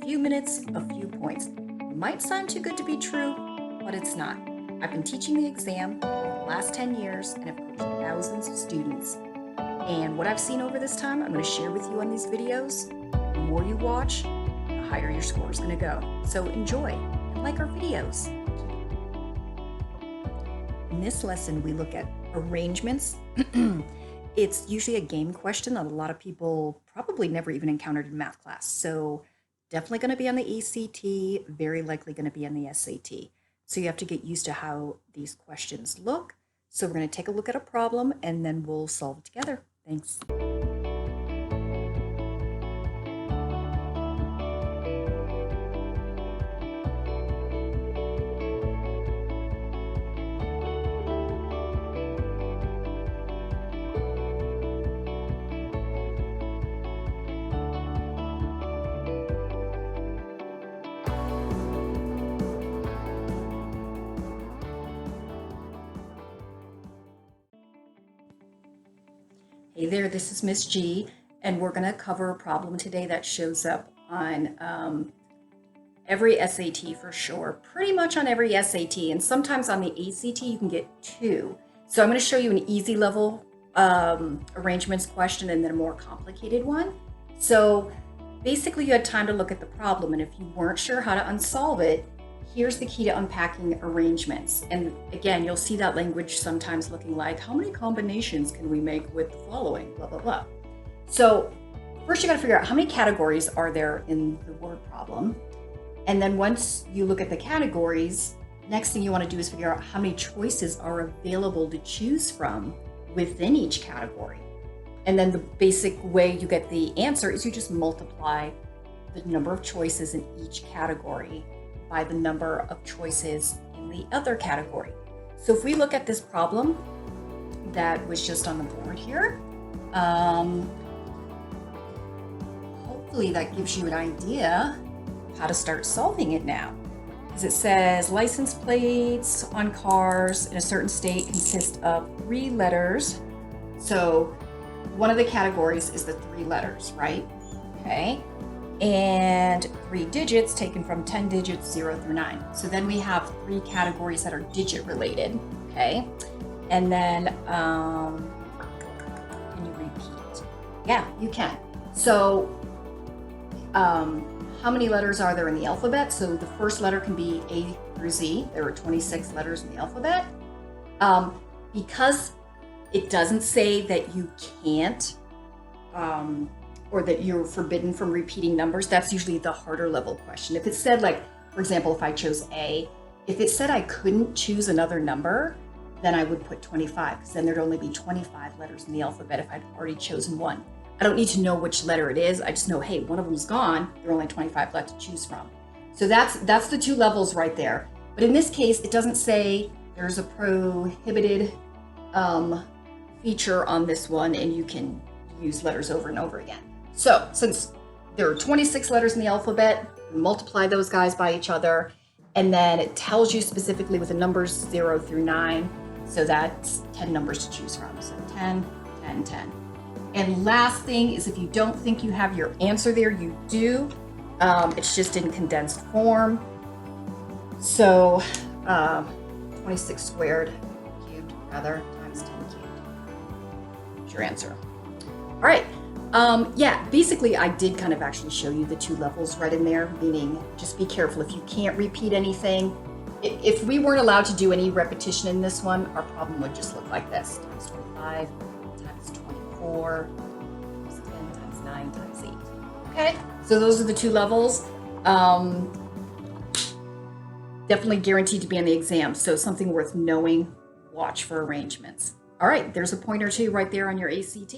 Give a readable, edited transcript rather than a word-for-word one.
few minutes, a few points. Might sound too good to be true, but it's not. I've been teaching the exam for the last 10 years and have coached thousands of students. And what I've seen over this time, I'm going to share with you on these videos. The more you watch, the higher your score is going to go. So enjoy and like our videos. In this lesson, we look at arrangements. It's usually a game question that a lot of people probably never even encountered in math class. So definitely going to be on the ACT, very likely going to be on the SAT. So you have to get used to how these questions look. So we're going to take a look at a problem and then we'll solve it together. Thanks. Hey there, this is Miss G, and we're going to cover a problem today that shows up on every SAT for sure, pretty much on every SAT, and sometimes on the ACT you can get 2. So I'm going to show you an easy level arrangements question and then a more complicated one. So basically you had time to look at the problem, and if you weren't sure how to unsolve it, here's the key to unpacking arrangements. And again, you'll see that language sometimes looking like, how many combinations can we make with the following, blah, blah, blah. So first you got to figure out how many categories are there in the word problem. And then once you look at the categories, next thing you want to do is figure out how many choices are available to choose from within each category. And then the basic way you get the answer is you just multiply the number of choices in each category by the number of choices in the other category. So if we look at this problem that was just on the board here, hopefully that gives you an idea how to start solving it now. As it says, license plates on cars in a certain state consist of 3 letters. So one of the categories is the 3 letters, right? Okay. And 3 digits taken from 10 digits, 0 through 9. So then we have 3 categories that are digit related, okay? And then, can you repeat? Yeah, you can. So, how many letters are there in the alphabet? So the first letter can be A through Z. There are 26 letters in the alphabet. Because it doesn't say that you can't, or that you're forbidden from repeating numbers, that's usually the harder level question. If it said, like, for example, if I chose A, if it said I couldn't choose another number, then I would put 25, because then there'd only be 25 letters in the alphabet if I'd already chosen one. I don't need to know which letter it is. I just know, hey, one of them's gone. There are only 25 left to choose from. So that's the 2 levels right there. But in this case, it doesn't say there's a prohibited feature on this one, and you can use letters over and over again. So since there are 26 letters in the alphabet, multiply those guys by each other, and then it tells you specifically with the numbers 0 through 9. So that's 10 numbers to choose from. So 10, 10, 10. And last thing is, if you don't think you have your answer there, you do. It's just in condensed form. So 26 squared, cubed rather, times 10 cubed. That's your answer. All right. Yeah, basically I did kind of actually show you the 2 levels right in there, meaning just be careful if you can't repeat anything. If we weren't allowed to do any repetition in this one, our problem would just look like this: times 25, times 24, times 10, times 9, times 8. Okay, so those are the 2 levels. Definitely guaranteed to be on the exam, so something worth knowing. Watch for arrangements. All right, there's a point or 2 right there on your ACT.